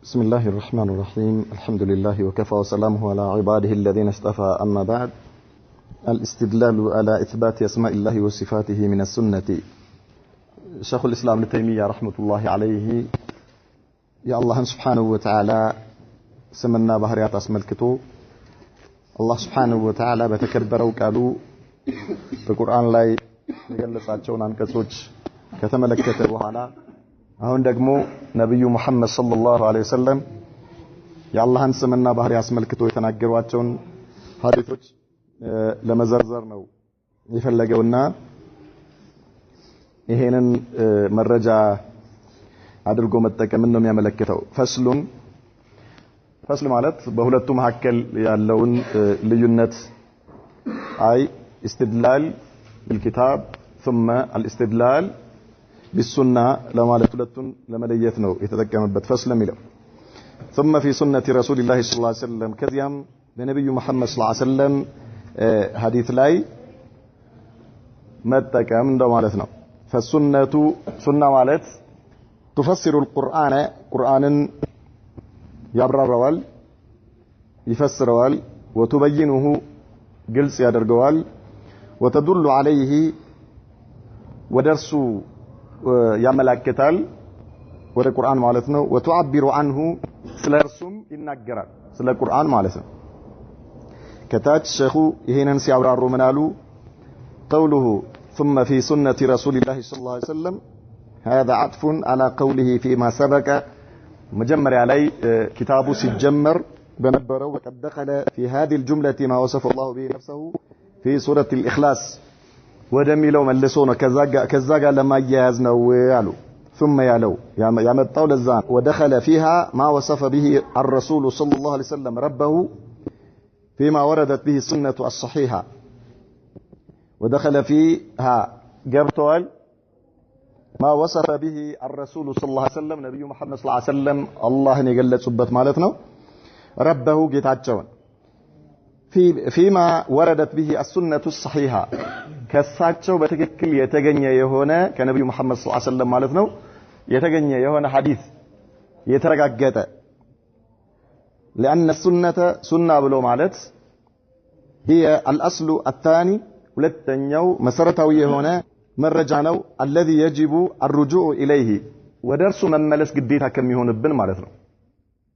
بسم الله الرحمن الرحيم الحمد لله وكفى وسلامه على عباده الذين اصطفى أما بعد الاستدلال على إثبات أسماء الله وصفاته من السنة شيخ الإسلام ابن تيمية رحمة الله عليه يا الله سبحانه وتعالى سمنا بحريات أسماء الكتب الله سبحانه وتعالى بتكبروا قالوا በቁርአን ላይ የገለጻቸውን አንቀጾች ከተመለከተ በኋላ አሁን ደግሞ ነብዩ መሐመድ ሰለላሁ ዐለይሂ ወሰለም የአላህን ስምና ባህሪ አስመልክቶ የተናገሯቸውን ሐዲሶች ለመዘርዘር ነው የፈለገውና ይሄንን መረጃ አድርጎ መጠቀምን ነው የሚያመለክተው። ፈስል ማለት በሁለቱ መካከል ያለውን ልዩነት አይ استدلال بالكتاب ثم الاستدلال بالسنة لما لتلتن لما ليتنو يتذكرበት فصل የሚለው ثم في سنة رسول الله صلى الله عليه وسلم كذيام بنبي محمد صلى الله عليه وسلم حديث ላይ መጠቀም እንደው ማለት ነው። فالسنة سنة ማለት تفسر القرآن قرآንን ያብራራዋል ይፈስረዋል وتبينه ግልጽ ያደርገዋል وتدل عليه ودرسو ያመላክታል ወደ ቁርአን ማለት ነው። وتعبر عنه ስለርሱም ይናገራል ስለ ቁርአን ማለት ነው። ከታች ሸኹ ይሄንን ሲያብራሩ ምን አሉ? قوله ثم في سنة رسول الله صلى الله عليه وسلم هذا عطف على قوله فيما سبق مجمريا ላይ كتابو ሲጀመር በነበረው وقد دخل في هذه الجملة ما وصف الله به نفسه في سورة الإخلاص ودميلو ملسو ነው ከዛ ጋር ለማያያዝ ነው አሉ። ثم ያለው ያመጣው ለዛ ودخل فيها ما وصف به الرسول صلى الله عليه وسلم ربه فيما وردت به السنة الصحيحة ودخل فيها ገብቷል ما وصف به الرسول صلى الله عليه وسلم نبي محمد صلى الله عليه وسلم አላህን የገለጹበት ማለት ነው። ربه ጌታቸውን فيما وردت به السنة الصحيحة ከሳቸው በትክክል የተገኘ የሆነ ከነብዩ መሐመድ ሰለላሁ ዐለይሂ ወሰለም ማለት ነው የተገኘ የሆነ ሐዲስ የተረጋገጠ لأن السنة سنة ብሎ ማለት هي الأصل الثاني ሁለተኛው መሰረታዊ የሆነ መረጃ ነው الذي يجب الرجوع إليه ወደርሱ መመለስ ግዴታ ከሚሆንብን ማለት ነው።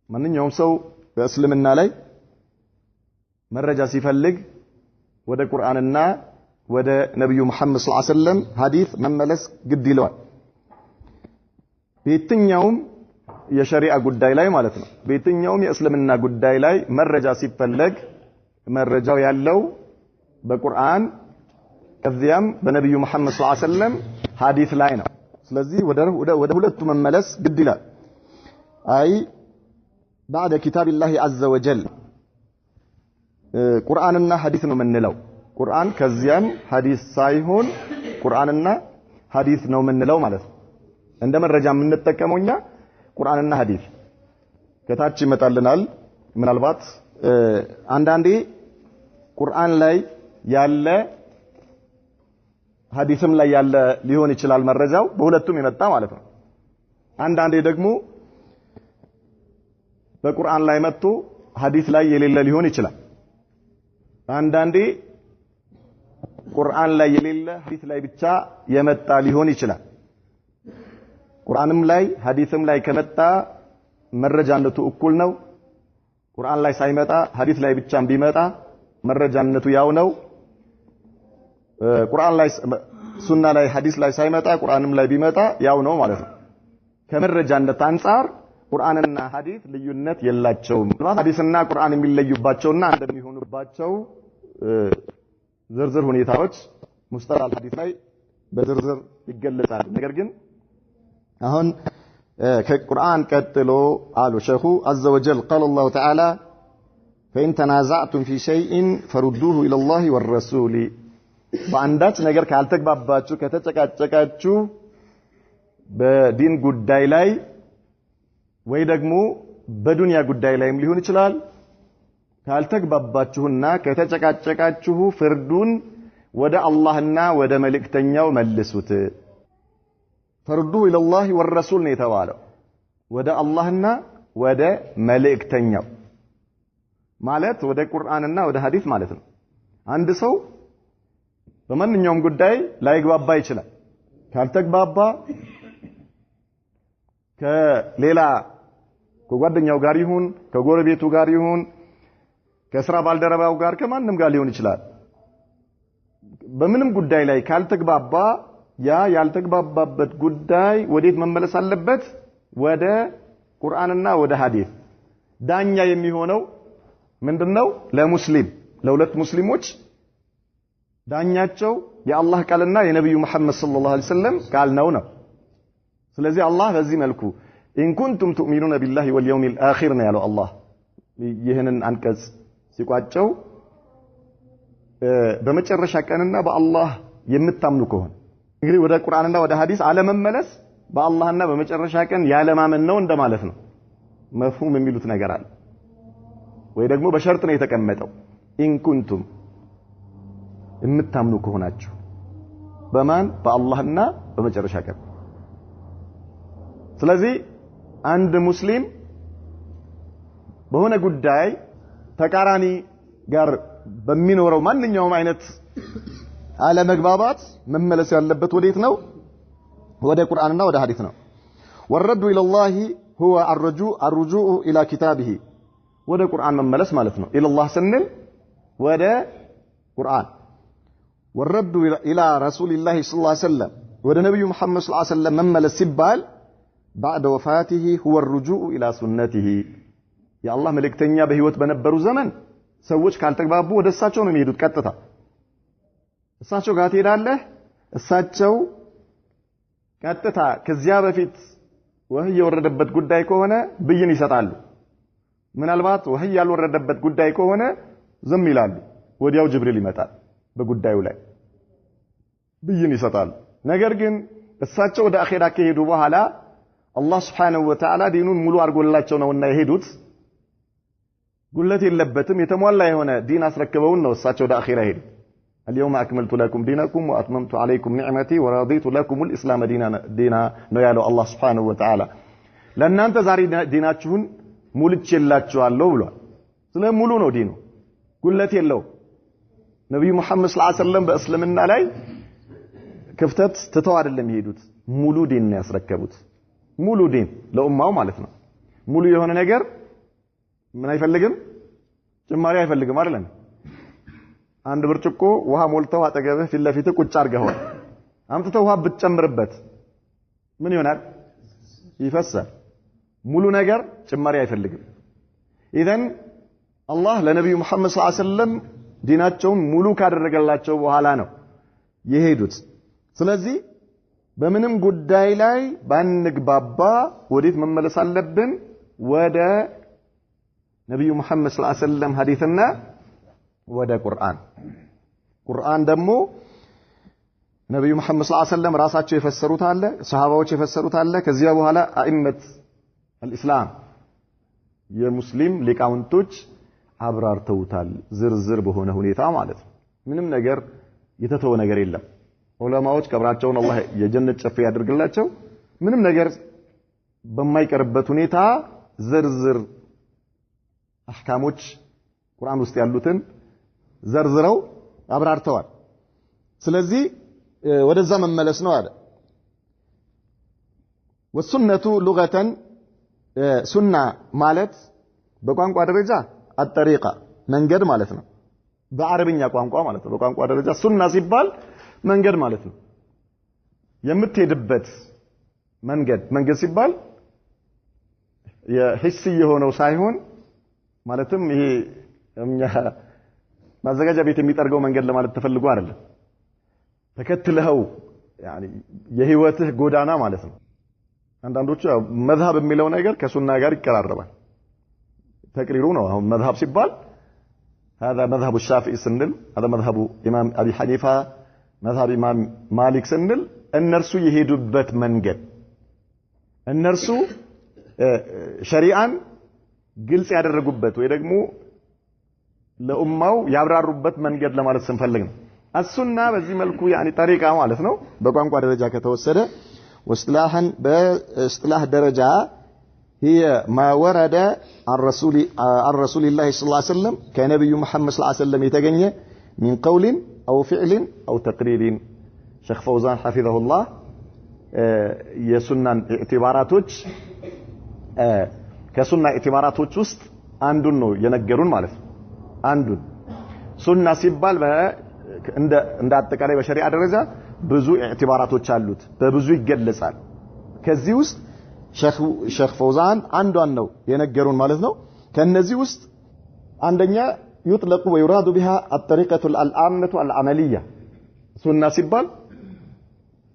ማንኛውም ሰው በእስልምና ላይ መረጃ ሲፈልግ ወደ ቁርአንና ወደ ነብዩ መሐመድ ሰለላሁ ዐለይሂ ወሰለም ሐዲስ መመለስ ግድ ይለዋል። በየትኛውም የሸሪዓ ጉዳይ ላይ ማለት ነው። በየትኛውም የእስልምና ጉዳይ ላይ መረጃ ሲፈልግ መረጃው ያለው በቁርአን ከዚያም በነብዩ መሐመድ ሰለላሁ ዐለይሂ ወሰለም ሐዲስ ላይ ነው። ስለዚህ ወደ ሁለቱ መመለስ ግድ ይላል። አይ بعد كتاب الله عز وجل ቁርአንና ሐዲስ ነው የምንለው። ቁርአን ከዚያም ሐዲስ ሳይሆን ቁርአንና ሐዲስ ነው የምንለው ማለት ነው። እንደ መረጃ የምንጠቀመውኛ ቁርአንና ሐዲስ ከታች ይመጣልናል። ምናልባት አንዳንዴ ቁርአን ላይ ያለ ሐዲስም ላይ ያለ ሊሆን ይችላል መረጃው በሁለቱም የመጣ ማለት ነው። አንዳንዴ ደግሞ በቁርአን ላይ መጥቶ ሐዲስ ላይ የሌለ ሊሆን ይችላል። አንዳንዴ ቁርአን ላይ የሌለ ሐዲስ ላይ ብቻ የመጣ ሊሆን ይችላል። ቁርአንም ላይ ሐዲስም ላይ ከመጣ መረጃነቱ እኩል ነው። ቁርአን ላይ ሳይመጣ ሐዲስ ላይ ብቻም ቢመጣ መረጃነቱ ያው ነው። ቁርአን ላይ ሱና ላይ ሐዲስ ላይ ሳይመጣ ቁርአንም ላይ ቢመጣ ያው ነው ማለት ነው። ከመረጃነት አንፃር ቁርአንና ሐዲስ ልዩነት የላቸውም። ሐዲስና ቁርአን የሚለዩባቸውና እንደሚሆኑባቸው ዝርዝር ሁኔታዎች ሙስጠላል ሐዲስ ላይ በዝርዝር ይገለጻል። ነገር ግን አሁን ከቁርአን ቀጥሎ አሉ ሸኹ عز وجل قال الله تعالى فإن تنازعتم في شيء فردوه إلى الله والرسول በአንዳች ነገር ካልተግባባችሁ ከተጨቃጨቃችሁ በዲን ጉዳይ ላይ ወይ ደግሞ በዱንያ ጉዳይ ላይም ሊሆን ይችላል ካልተግባባችሁና ከተጨቃጨቃችሁ ፍርዱን ወደ አላህና ወደ መልእክተኛው መልሱት። ፈርዱ ኢለላሂ ወረሱል ነው የተባለው። ወደ አላህና ወደ መልእክተኛው ማለት ወደ ቁርአንና ወደ ሐዲስ ማለት ነው። አንድ ሰው በማንኛውም ጉዳይ ላይግባባ ይችላል። ካልተግባባ ከሌላ ከጓደኛው ጋር ይሁን ከጎረቤቱ ጋር ይሁን ከስራ ባልደረባው ጋር ከማንም ጋር ሊሆን ይችላል። በምንም ጉዳይ ላይ ካልተግባባ ያ ያልተግባባበት ጉዳይ ወዴት መመለስ አለበት? ወደ ቁርአንና ወደ ሐዲስ። ዳኛ የሚሆነው ምንድነው? ለሙስሊም ለሁለት ሙስሊሞች ዳኛቸው የአላህ ቃልና የነብዩ መሐመድ ሰለላሁ ዐለይሂ ወሰለም ቃል ነው። ስለዚህ አላህ በዚህ መልኩ ኢን ኩንቱም ትኡሚኑነ ቢላሂ ወልየውሚል አኺር ነው ያለው። አላህ ይህንን አንቀጽ ሲቋጨው በመጨረሻ ቀንና በአላህ የምታምኑ ከሆነ እንግዲህ ወደ ቁርአንና ወደ ሐዲስ አለመመለስ በአላህና በመጨረሻ ቀን ያለማመን ነው እንደማለት ነው። መፍሁም የሚሉት ነገር አለ ወይ ደግሞ በሸርጥ ነው የተቀመጠው። ኢን ኩንቱም የምታምኑ ከሆናችሁ በማን? በአላህና በመጨረሻ ቀን። ስለዚህ አንድ ሙስሊም በሆነ ጉዳይ ተቃራኒ ጋር በሚኖረው ማንኛውም አይነት አለመግባባት መመለስ ያለበት ወዴት ነው? ወደ ቁርአንና ወደ ሐዲስ ነው። ወረዱ ኢለላሂ ሁወ አርጁኡ ኢላ ኪታቢሂ ወደ ቁርአን መመለስ ማለት ነው። ኢለላህ ስንል ወደ ቁርአን። ወረዱ ኢላ ረሱሊላሂ ሰለላሁ ዐለይሂ ወሰለም ወደ ነብዩ መሐመድ ሰለላሁ ዐለይሂ ወሰለም መመለስ ሲባል بعد وفاته هو الرجوع الى سنته የአላህ መልእክተኛ በህይወት በነበሩ ዘመን ሰዎች ካልተግባቡ ወደ እሳቸው ነው የሚሄዱት። ቀጥታ እሳቸው ጋር ትሄዳለህ። እሳቸው ቀጥታ ከዚያ በፊት ወህይ የወረደበት ጉዳይ ከሆነ ብይን ይሰጣሉ። ምናልባት ወህይ ያልወረደበት ጉዳይ ከሆነ ዝም ይላሉ። ወዲያው ጅብሪል ይመጣል በጉዳዩ ላይ ብይን ይሰጣሉ። ነገር ግን እሳቸው ወደ አኺራ ከሄዱ በኋላ አላህ Subhanahu Wa Ta'ala ዲኑን ሙሉ አርጎላቸው ነውና የሄዱት ጉለት የለበትም የተሟላ የሆነ ዲን አስረክበውን ነው እሳቸው ወደ አኺራ ሄዱ። اليوم اكملت لكم دينكم واتممت عليكم نعمتي ورضيت لكم الاسلام دينا ነው ያለው አላህ Subhanahu Wa Ta'ala። ለእናንተ ዛሬ ዲናችሁን ሙልቼላችኋለሁ ብሏል። ስለ ሙሉ ነው ዲኑ፣ ጉለት የለው። ነብዩ መሐመድ ሰለላሁ ዐለይሂ ወሰለም በእስልምና ላይ ክፍተት ትተው አይደለም የሄዱት፣ ሙሉ ዲን ነው ያስረከቡት። ሙሉ ዲን ለኡማው ማለት ነው። ሙሉ የሆነ ነገር ምን አይፈልግም? ጭማሪ አይፈልግም አይደለም። አንድ ብርጭቆ ውሃ ሞልተው አጠገብህ ፊት ለፊት ቁጭ አድርገዋል። አምጥተው ውሃ ብትጨምርበት ምን ይሆናል? ይፈሳል። ሙሉ ነገር ጭማሪ አይፈልግም። ኢዘን አላህ ለነብዩ መሐመድ ሰለላሁ ዐለይሂ ወሰለም ዲናቸውን ሙሉ ካደረገላቸው በኋላ ነው የሄዱት። ስለዚህ በምንም ጉዳይ ላይ ባንግባባ ወዴት መመለስ አለብን? ወደ ነብዩ መሐመድ ሰለላሁ ዐለይሂ ወሰለም ሐዲስና ወደ ቁርአን። ቁርአን ደግሞ ነብዩ መሐመድ ሰለላሁ ዐለይሂ ወሰለም ራሳቸው የፈሰሩት አለ፣ ሰሃባዎች የፈሰሩት አለ። ከዚያ በኋላ አኢመት አልኢስላም የሙስሊም ሊቃውንቶች አብራርተውታል፣ ዝርዝር በሆነ ሁኔታ ማለት ነው። ምንም ነገር የተተወ ነገር የለም። ዑለማዎች ቀብራቸውን አላህ የጀነት ጨፌ ያድርግላቸው። ምንም ነገር በማይቀርበት ሁኔታ ዝርዝር አህካሞች ቁርአን ውስጥ ያሉትን ዘርዝረው አብራርተዋል። ስለዚህ ወደዛ መመለስ ነው አለ። ወሱነቱ ሉገተን ሱና ማለት በቋንቋ ደረጃ አጠሪቃ መንገድ ማለት ነው። በአረብኛ ቋንቋ ማለት ነው። በቋንቋ ደረጃ ሱና ሲባል መንገድ ማለት ነው። የምትሄድበት መንገድ ሲባል የሂስ የሆነው ሳይሆን ማለትም ይሄ እኛ ማዘጋጃ ቤት የሚጠርገው መንገድ ለማለት ተፈልጎ አይደለም። ተከትለኸው ያኒ የህይወትህ ጎዳና ማለት ነው። አንዳንዶቹ መዝሐብ የሚለው ነገር ከሱና ጋር ይቀራረባል። ተቅሪሩ ነው። አሁን መዝሐብ ሲባል هذا مذهب الشافعي سنل هذا مذهب امام ابي حنيفه مذهب امام مالك سنل እነርሱ የሄዱበት መንገድ እነርሱ ሸሪዓን ግልጽ ያደረጉበት ወይ ደግሞ ለኡማው ያብራሩበት መንገድ ለማለት ስንፈልግ ነው። አሱና በዚህ መልኩ ያኒ ጠሪቃ ማለት ነው። በቋንቋ ደረጃ ከተወሰደ ወስላህን በእስጥላህ ደረጃ هي ما ورد عن رسول الله صلى الله عليه وسلم كنبي محمد صلى الله عليه وسلم يتغني من قول أو فعل أو تقرير شيخ فوزان حفظه الله የሱናን ኢዕቲባራቶች ከሱና ኢዕቲባራቶች ውስጥ አንዱን ነው የነገሩን ማለት ነው አንዱን ሱና ሲባል እንደ አጠቃላይ በሸሪዓ ደረጃ ብዙ ኢዕቲባራቶች አሉት በብዙ ይገለጻል ከዚህ ውስጥ ሼክ ፈውዛን አንዷን ነው የነገሩን ማለት ነው ከነዚህ ውስጥ አንደኛ يطلق ويراد بها الطريقة العامة العملية ሱና ሲባል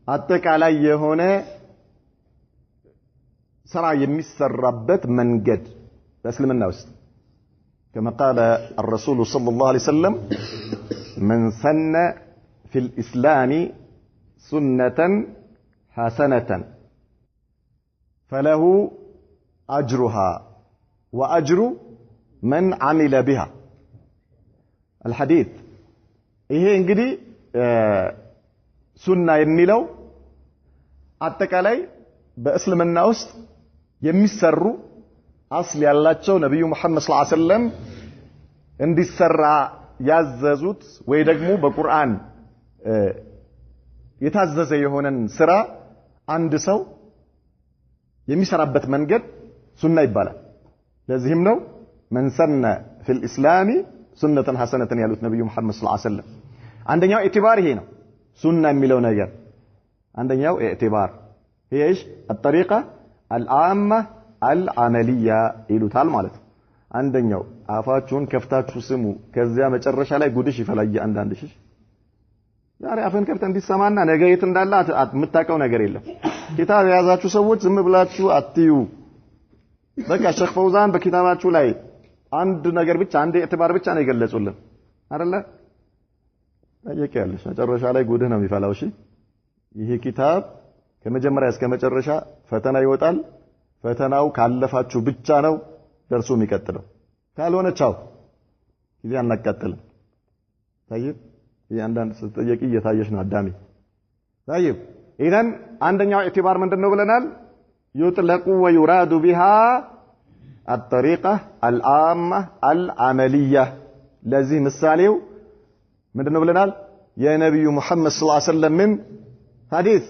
አጠቃላይ የሆነ ስራ የሚሰራበት መንገድ በእስልምና ውስጥ كما قال الرسول صلى الله عليه وسلم من سن في الإسلام سنة حسنة فله أجرها وأجر من عمل بها الحديث إيه እንግዲህ ሱና የሚለው አጠቃላይ በእስልምና ውስጥ የሚሰሩ አስል ያላቸው ነብዩ መሐመድ ሰለላሁ ዐለይሂ ወሰለም እንዲሰራ ያዘዙት ወይ ደግሞ በቁርአን የታዘዘ የሆነን ስራ አንድ ሰው የሚሰራበት መንገድ ሱና ይባላል ለዚህም ነው من سن في الإسلام سنة حسنة ያሉት ነብዩ መሐመድ ሰለላሁ ዐለይሂ ወሰለም አንደኛው ኢዕቲባር ይሄ ነው ሱና የሚለው ነገር አንደኛው ኢዕቲባር هي ايش الطريقة العامة العملية ይሉታል ማለት ነው አንደኛው አፋችሁን ከፍታችሁ ስሙ ከዚያ መጨረሻ ላይ ጉድሽ ይፈላል አንዳንድሽ ዛሬ አፈን ከፍተን እንዲሰማና ነገ የት እንዳለ የምታውቀው ነገር የለም ኪታብ የያዛችሁ ሰዎች ዝም ብላችሁ አትዩ በቃ ሼክ ፈውዛን በኪታባችሁ ላይ አንድ ነገር ብቻ አንድ ኢዕቲባር ብቻ ነው የገለጹልን አይደለ ታየቂያለሽ መጨረሻ ላይ ጉድህ ነው የሚፈላው እሺ ይሄ ኪታብ ከመጀመሪያ እስከ መጨረሻ ፈተና ይወጣል ፈተናው ካለፋችሁ ብቻ ነው ደርሶ የሚቀጥለው ካልሆነ ቻው ጊዜ አናቃጥልም ታየብ ያንዳንድ ስትጠየቂ እየታየሽ ነው አዳሚ ታየብ ኢዘን አንደኛው ኢዕቲባር ምንድነው ብለናል يطلق ويراد بها الطريقة العامة العملية ለዚህ ምሳሌው ምንድነው ብለናል የነብዩ መሐመድ ሰለላሁ ዐለይሂ ወሰለም ምን ሐዲስ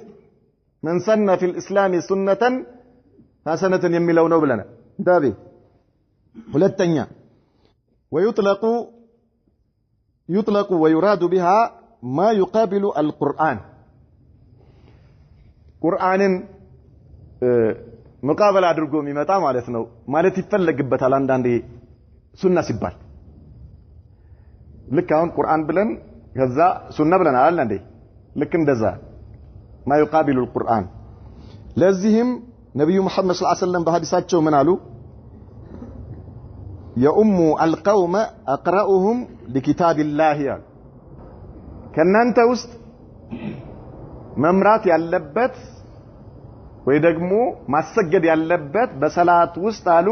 من سن في الإسلام سنة حسنة የሚለው ነው ብለናል ዳቢ ሁለተኛ ويطلق ويراد بها ما يقابل القرآن ቁርአንን መቃበል አድርጎ የሚመጣ ማለት ነው ማለት ይፈለግበታል አንዳንዴ ሱና ሲባል ልክ አሁን ቁርአን ብለን ከዛ ሱና ብለን አይደል እንዴ ልክ እንደዛ ما يقابل القرآن ለዚህም ነብዩ መሐመድ ሰለላሁ ዐለይሂ ወሰለም በሐዲሳቸው ምን አሉ يؤم القوم أقرأهم لكتاب الله ከናንተ ውስጥ መምራት ያለበት ወይ ደግሞ ማሰገድ ያለበት በሰላት ውስጥ አሉ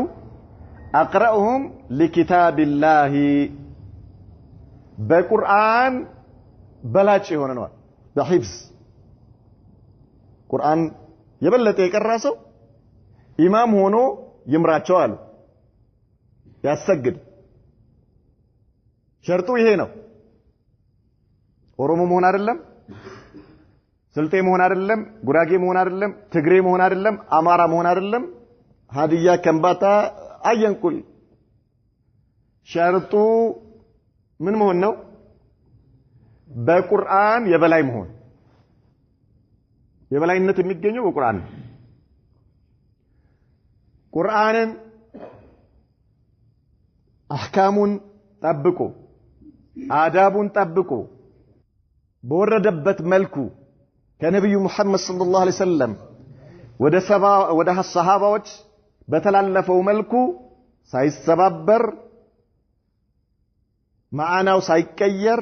أقرأهم لكتاب الله በቁርአን በላጭ የሆነ ነው በሂፍዝ ቁርአን የበለጠ የቀራሰው ኢማም ሆኖ ይምራቸው አሉ ያሰግድ ሸርጡ ይሄ ነው ኦሮሞ መሆን አይደለም ስልጤ መሆን አይደለም ጉራጌ መሆን አይደለም ትግሬ መሆን አይደለም አማራ መሆን አይደለም ሀዲያ ከምባታ አየንኩል ሸርጡ ምን መሆን ነው በቁርአን የበላይ መሆን የበላይነት የሚገኘው በቁርአን ቁርአንን አህካሙን ጠብቆ አዳቡን ጠብቆ በወረደበት መልኩ ከነብዩ መሐመድ ሰለላሁ ዐለይሂ ወሰለም ወደ ሰሃባዎች በተላለፈው መልኩ ሳይሰባበር ማዕናው ሳይቀየር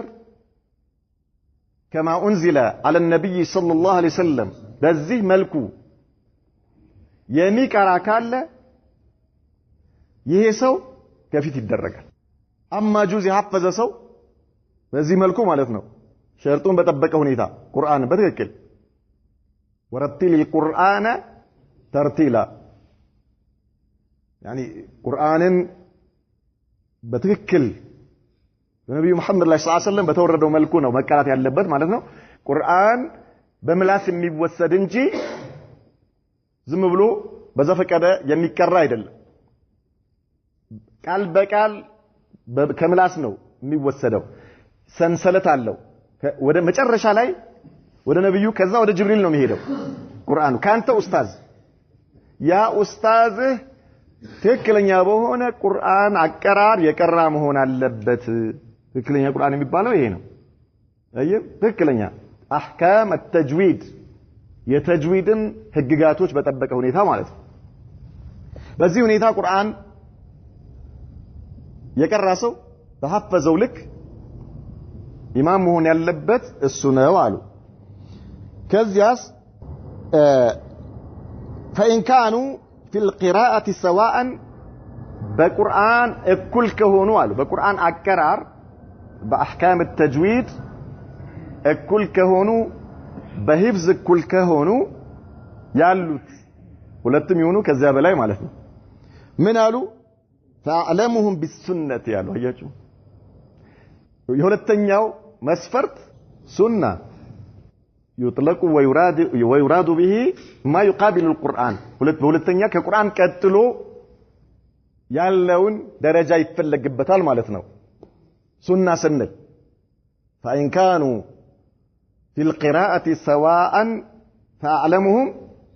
كما أنزل على النبي صلى الله عليه وسلم በዚህ መልኩ የሚቀራ ካለ ይሄ ሰው ከፊት ይደረጋል አማ ጁዝ ያፈዘ ሰው በዚህ መልኩ ማለት ነው ሸርጡን በጠበቀ ሁኔታ ቁርአን በትክክል ወረቲል القرآن ترتيلا يعني ቁርአንን በትክክል ነብዩ መሐመድ ሰለላሁ ዐለይሂ ወሰለም በተወረደው መልኩ ነው መቀራት ያለበት ማለት ነው ቁርአን በምላስ የሚወሰድ እንጂ ዝም ብሎ በዘፈቀደ የሚቀራ አይደለም ቃል በቃል ከምላስ ነው የሚወሰደው ሰንሰለት አለው ወደ መጨረሻ ላይ ወደ ነብዩ ከዛ ወደ ጅብሪል ነው የሚሄደው ቁርአኑ ካንተ ኡስታዝ ያ ኡስታዝ ትክክለኛ በሆነ ቁርአን አቀራር የቀራ መሆን አለበት ትክክለኛ ቁርአን የሚባለው ይሄ ነው አየህ ትክክለኛ አህካም التجويد የተጅዊድን ህግጋቶች በጠበቀ ሁኔታ ማለት ነው በዚህ ሁኔታ ቁርአን የቀራ ሰው ተሐፈዘው ልክ ኢማም መሆን ያለበት እሱ ነው አሉ ከዚያስ فإن كانوا في القراءة سواء بقرآن እኩል ከሆኑ አሉ በቁርአን አቀራር በአህካም التجويد እኩል ከሆኑ በሂፍዝ እኩል ከሆኑ ያሉት ሁለቱም ይሆኑ ከዚያ በላይ ማለት ነው ምን አሉ فاعلمهم بالسنة ያሉ አያችሁ የሁለተኛው መስፈርት ሱና يطلق ويراد به ما يقابل القرآن ሁለተኛ ከቁርአን ቀጥሎ ያለውን ደረጃ ይፈልግበታል ማለት ነው ሱና ስንል فإن كانوا في القراءة سواء فاعلمهم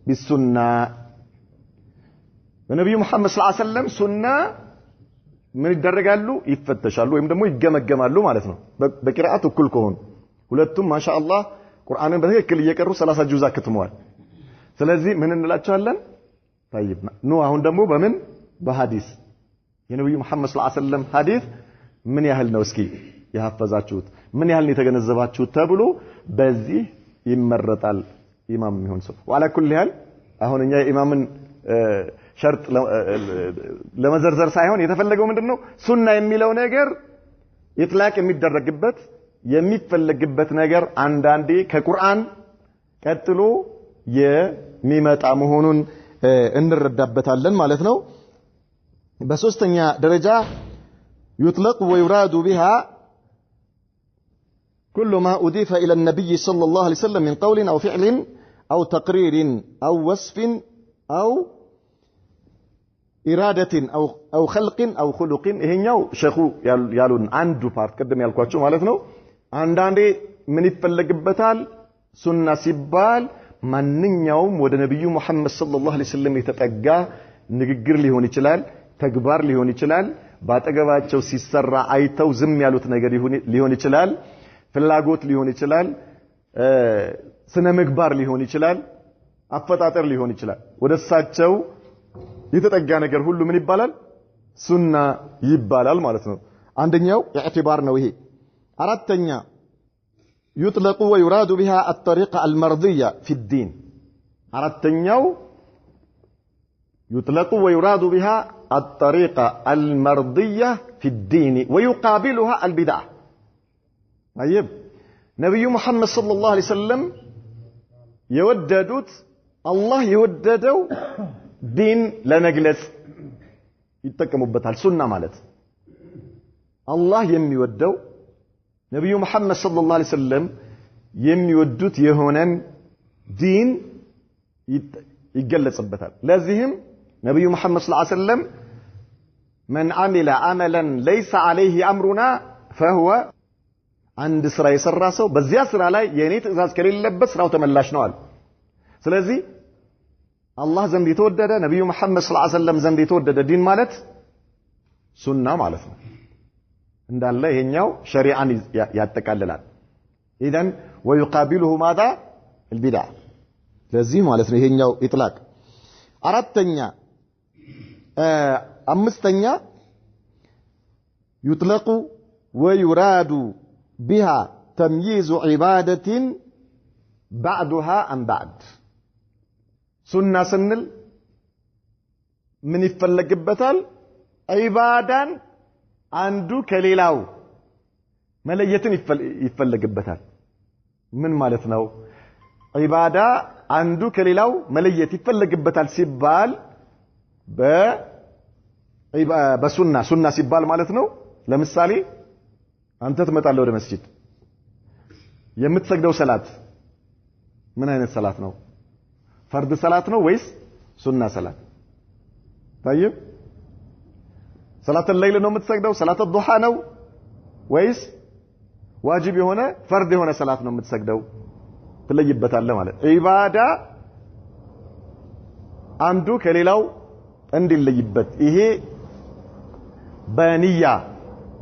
بالسنة النبي محمد صلى الله عليه وسلم سنة ምን ይደረጋሉ ይፈተሻሉ ወይም ደግሞ ይገመገማሉ ማለት ነው በቂራአት እኩል ከሆኑ ሁለቱም ማሻአላህ ቁርአንን በትክክል እየቀሩ 30 ጁዝ አክትመዋል ስለዚህ ምን እንላቸዋለን طيب ኑ አሁን ደግሞ በምን በሐዲስ የነብዩ መሐመድ ሰለላሁ ዐለይሂ ወሰለም ሐዲስ ምን ያህል ነው እስኪ ያፈዛችሁት ምን ያህል ነው የተገነዘባችሁት ተብሎ በዚህ ይመረጣል ኢማም የሚሆን ሰው ወአላ ኩል ያህል አሁን እኛ ኢማምን ሸርጥ ለመዘርዘር ሳይሆን የተፈለገው ምንድነው ሱና የሚለው ነገር ኢጥላቅ የሚደረግበት የሚፈልግበት ነገር አንዳንዴ ከቁርአን ቀጥሎ የሚመጣ መሆኑን እንረዳበታለን ማለት ነው በሶስተኛ ደረጃ يطلق ويراد بها كل ما أضيف إلى النبي صلى الله عليه وسلم من قول أو فعل أو تقرير أو وصف أو إرادة أو خلق أو خلق ይሄኛው ሸኹ ያሉን አንዱ ፓርት ቀደም ያልኳችሁ ማለት ነው አንዳንዴ ምን ይፈልግበታል ሱና ሲባል ማንኛውም ወደ ነብዩ መሐመድ ሰለላሁ ዐለይሂ ወሰለም የተጠጋ ንግግር ሊሆን ይችላል ተግባር ሊሆን ይችላል ባጠገባቸው ሲሰራ አይተው ዝም ያሉት ነገር ሊሆን ይችላል ፍላጎት ሊሆን ይችላል ስነ ምግባር ሊሆን ይችላል አፈጣጠር ሊሆን ይችላል ወደሳቸው የተጠጋ ነገር ሁሉ ምን ይባላል ሱና ይባላል ማለት ነው አንደኛው ኢዕቲባር ነው ይሄ አራተኛ يطلق ويراد بها الطريقة المرضية في الدين አራተኛው يطلق ويراد بها الطريقة المرضية في الدين ويقابلها البدع طيب نبي محمد صلى الله عليه وسلم يوددوت الله يوددو دين لنجلس يتكمبتال سنة مالت الله يميودو نبي محمد صلى الله عليه وسلم يميودوت يهونن دين يجلسبتال لازم نبي محمد صلى الله عليه وسلم من عمل عملا ليس عليه أمرنا فهو عند سرا يسرى سو بزيا سرا ላይ የኔ ትእዛዝ ከሌለበት ስራው ተመላሽ ነው አለ ስለዚህ አላህ ዘንድ የተወደደ ነብዩ መሐመድ ሰለላሁ ዐለይሂ ወሰለም ዘንድ የተወደደ ዲን ማለት ሱና ማለት ነው እንዳለ ይሄኛው ሸሪዓን ያጠቃልላል ኢዳን ويقابله ماذا البدع ለዚህ ማለት ነው ይሄኛው ኢጥላቅ አራተኛ አምስተኛ يطلق ويراد بها تمييز عبادة بعدها عن بعد سنة سنل من يفلقبتال عبادة عنده كليلاو ملية يفلقبتال من مالتنا عبادة عنده كليلاو ملية يفلقبتال سبال በሱና ሱና ሲባል ማለት ነው ለምሳሌ አንተ ትመጣለህ ወደ መስጂድ የምትሰግደው ሰላት ምን አይነት ሰላት ነው ፈርድ ሰላት ነው ወይስ ሱና ሰላት طيب ሰላት الليل ነው የምትሰግደው ሰላት الضحى ነው ወይስ ዋጅብ የሆነ ፈርድ የሆነ ሰላት ነው የምትሰግደው ትለይበታለህ ማለት ዒባዳ አንዱ ከሌላው እንዲለይበት ይሄ በንያ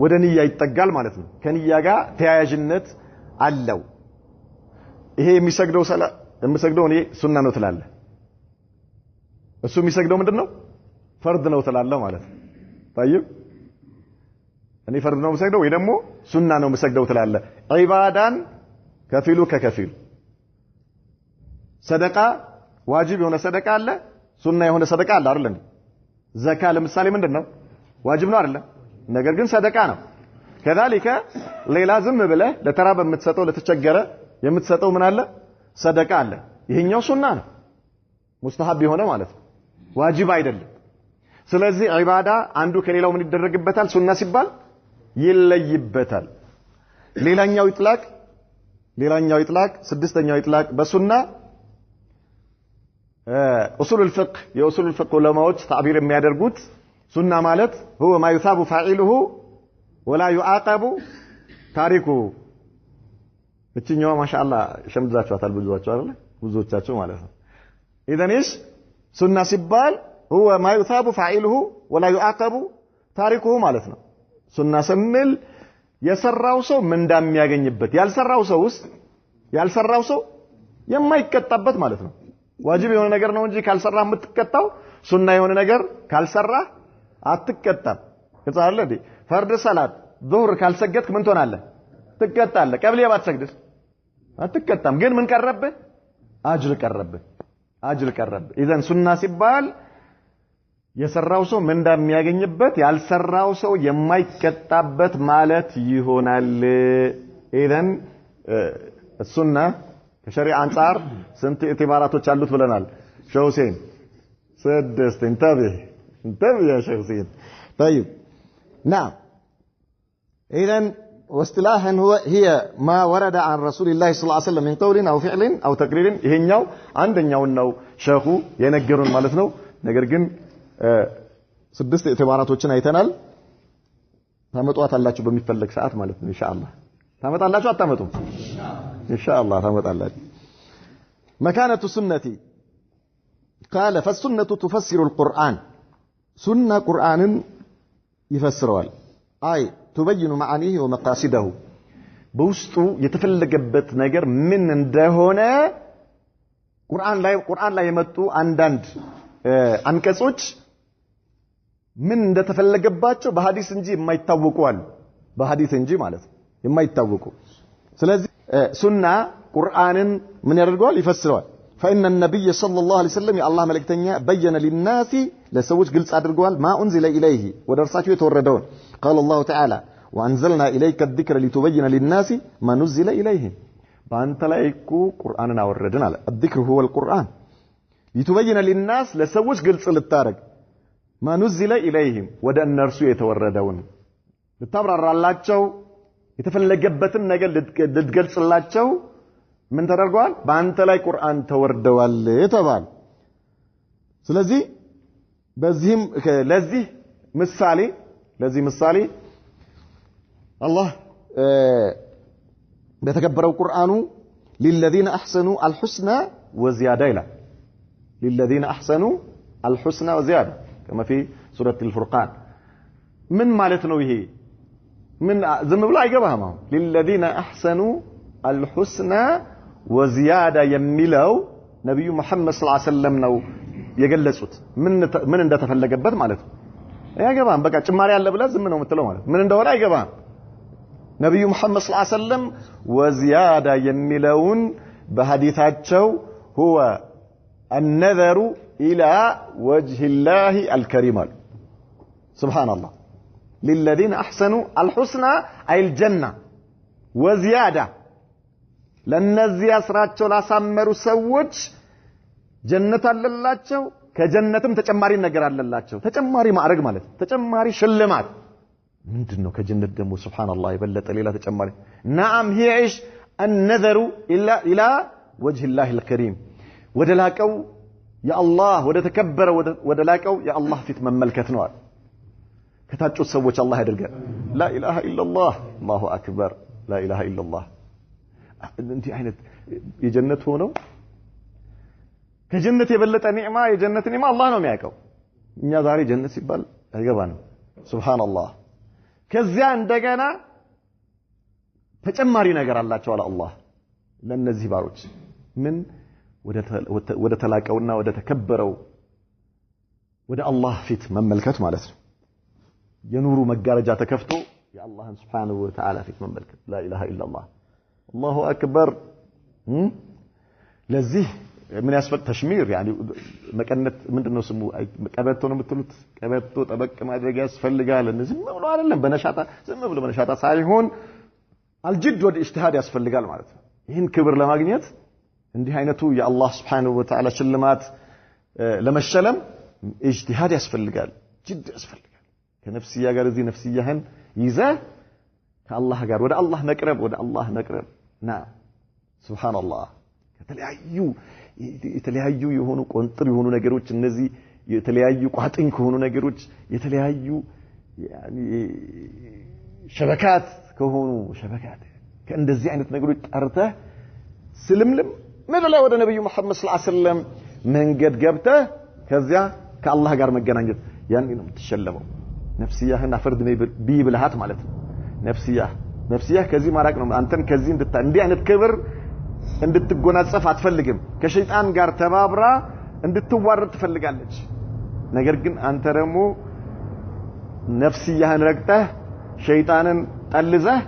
ወደ ንያ ይጠጋል ማለት ነው ከንያ ጋር ተያያዥነት አለው ይሄ የሚሰግደው ሰላት የምሰግደው እኔ ሱና ነው ትላለህ እሱ የሚሰግደው ምንድነው ፈርድ ነው ትላለህ ማለት ነው طيب እኔ ፈርድ ነው የምሰግደው ወይ ደግሞ ሱና ነው የምሰግደው ትላለህ ዒባዳን ከፊሉ ከከፊሉ ሰደቃ ዋጅብ የሆነ ሰደቃ አለ ሱና የሆነ ሰደቃ አለ አይደል ዘካ ለምሳሌ ምንድነው ዋጅብ ነው አይደል ነገር ግን ሰደቃ ነው كذلك ሌላ ዝም ብለህ ለተራበ የምትሰጠው ለተቸገረ የምትሰጠው ምን አለ ሰደቃ አለ ይሄኛው ሱና ነው ሙስተሐብ የሆነ ማለት ነው ዋጅብ አይደለም ስለዚህ ዒባዳ አንዱ ከሌላው ምን ይደረግበታል ሱና ሲባል ይለይበታል ሌላኛው ኢጥላቅ ስድስተኛው ኢጥላቅ በሱና اصول الفقه የኡሱል الفقه ዑለማዎች تعبير የሚያደርጉት ሱና ማለት هو ما يثاب فاعله ولا يعاقب تاركه እቺኛው ማሻአላ ሸምዛችኋታል ብዙዎቻችሁ ማለት ነው اذا ايش ሱና ሲባል هو ما يثاب فاعله ولا يعاقب تاركه ማለት ነው ሱና ስንል የሰራው ሰው ምን እንደሚያገኝበት ያልሰራው ሰው የማይቀጣበት ማለት ነው ዋጅብ የሆነ ነገር ነው እንጂ ካልሰራ የምትቀጣው ሱና የሆነ ነገር ካልሰራ አትቀጣም ከዛለ ዲ ፈርድ ሰላት ዙህር ካልሰገድክ ምን ትሆናለህ ትቀጣለህ ቀብሊያ ባትሰግድስ አትቀጣም ግን ምን ቀረብህ አጅር ቀረብህ اذا ሱና ሲባል የሰራው ሰው ምን እንደሚያገኝበት ያልሰራው ሰው የማይቀጣበት ማለት ይሆናል اذا ሱና ከሸሪዓ አንፃር ስንት ኢዕቲባራቶች አሉት ብለናል ሼህ ሁሴን ስድስት انتبه يا شيخ حسين طيب نعم اذا واصطلاحا هي ما ورد عن رسول الله صلى الله عليه وسلم من قول او فعل او تقرير ይሄኛው አንደኛው ነው ሼኹ የነገሩን ማለት ነው ነገር ግን ስድስት ኢዕቲባራቶችን አይተናል ታመጧታላችሁ በሚፈልግ ሰዓት ማለት ነው ኢንሻአላህ ታመጣላችሁ አታመጡም ኢንሻአላህ ታመጣላችሁ مكانة السنة قال فالسنة تفسر القرآن سنة قرآن يفسرها أي تبين معانيه ومقاصده بوستو يتفلقبت نجر من دهونا قرآن لا يمتو عندند አንቀጾች ምን እንደተፈለገባቸው በሐዲስ እንጂ የማይታወቁዋል በሐዲስ እንጂ ማለት የማይታወቁ ስለዚህ ሱና ቁርአንን ምን ያደርገዋል ይፈስረዋል فإن النبي صلى الله عليه وسلم يا الله ملكتنيا بين للناس لسوج قلص أدرقوال ما أنزل إليه ودرساته يتوردون قال الله تعالى وأنزلنا إليك الذكر لتبين للناس ما نزل إليهم فأنت لايكو قرآننا وردنا الذكر هو القرآن لتبين للناس لسوج قلص للتارق ما نزل إليهم ودأن نرسو يتوردون لتبرر اللاتشو يتفلقبتن نقل لتقلص اللاتشو من تدرغوال بانت لاي قرآن توردوال يتبال ስለዚህ በዚህም ለዚህ ምሳሌ አላህ በተከበረው ቁርአኑ للذين احسنوا الحسنى وزياده ይላል للذين احسنوا الحسنى وزياده كما في سوره الفرقان ምን ማለት ነው ይሄ ምን ዝም ብሎ አይገባም للذين احسنوا الحسنى وزياده የሚለው ነብዩ መሐመድ ሰለላሁ ዐለይሂ ወሰለም ነው የገለጹት ምን እንደተፈለገበት ማለት ነው አይገባም በቃ ጭማሪ ያለ ብለ ዝም ነው የምትለው ማለት ምን እንደሆነ አይገባም ነብዩ መሐመድ ሰለላሁ ዐለይሂ ወሰለም ወዚያዳ የሚለውን በሐዲታቸው هو النظر الى وجه الله الكريم سبحان الله للذين احسنوا الحسنى اي الجنه وزياده ለነዚህ አስራቸው ላሳመሩ ሰዎች ጀነት አለላቸው ከጀነትም ተጨማሪ ነገር አለላቸው ተጨማሪ ማዕረግ ማለት ተጨማሪ ሽልማት ምንድነው ከጀነት ደግሞ ሱብሃንአላህ የበለጠ ሌላ ተጨማሪ نعم هي ايش النذر الى وجه الله الكريم ወደላቀው ያአላህ ወደ ተከበረው ወደላቀው ያአላህ ፊት መመልከት ነው ከታጩት ሰዎች አላህ ያድርገን لا اله الا الله الله اكبر لا اله الا الله እንዲህ አይነት የጀነት ሆነው ከጀነት የበለጠ ኒዕማ የጀነት ኒዕማ አላህ ነው የሚያውቀው እኛ ዛሬ ጀነት ሲባል አይገባንም ሱብሃንአላህ ከዚያ እንደገና ተጨማሪ ነገር አላቸው አላህ ለነዚህ ባሮች ምን ወደ ተላቀውና ወደ ተከበረው ወደ አላህ ፊት መመልከት ማለት ነው የኑሩ መጋረጃ ተከፍቶ የአላህን Subhanahu Wa Ta'ala ፊት መመልከት لا اله الا الله الله اكبر ለዚህ ምን ያስፈልግ ተሽሚር يعني መቀነት ምንድነው ስሙ ቀበቶ ነው የምትሉት ቀበቶ ጠበቅ ማድረግ ያስፈልጋል ዝም ብሎ አይደለም በነሻጣ ዝም ብሎ በነሻጣ ሳይሆን አልጅድ ወደ ኢጅቲሃድ ያስፈልጋል ማለት ነው ይህን ክብር ለማግኘት እንዲህ አይነቱ የአላህ Subhanahu Wa Ta'ala ሽልማት ለመሸለም ኢጅቲሃድ ያስፈልጋል ጅድ ያስፈልጋል ከነፍስያ ጋር እዚህ ነፍስያህን ይዘህ ከአላህ ጋር ወደ አላህ መቅረብ ና ሱብሃንአላህ የተለያዩ የሆኑ ቆንጥር የሆኑ ነገሮች እነዚህ የተለያዩ ቋጥኝ ከሆኑ ነገሮች የተለያዩ يعني ሸበካት ከሆኑ ሸበካት ከእንደዚህ አይነት ነገሮች ጠርተህ ስልምልም መደላ ወደ ነብዩ መሐመድ ሰለላሁ ዐለይሂ ወሰለም መንገድ ገብተህ ከዚያ ከአላህ ጋር መገናኘት ያን ነው የምትሸለመው ነፍስያህን አፈርድ ቢብልሃት ማለት ነው ነፍስያህ ከዚህ ማራቅ ነው አንተን ከዚህ እንዲህ አይነት ክብር እንድትጎናጸፍ አትፈልግም ከሸይጣን ጋር ተባብራ እንድትዋረድ ትፈልጋለች ነገር ግን አንተ ደግሞ ነፍስያህን ረግጠህ ሸይጣንን ጠልዘህ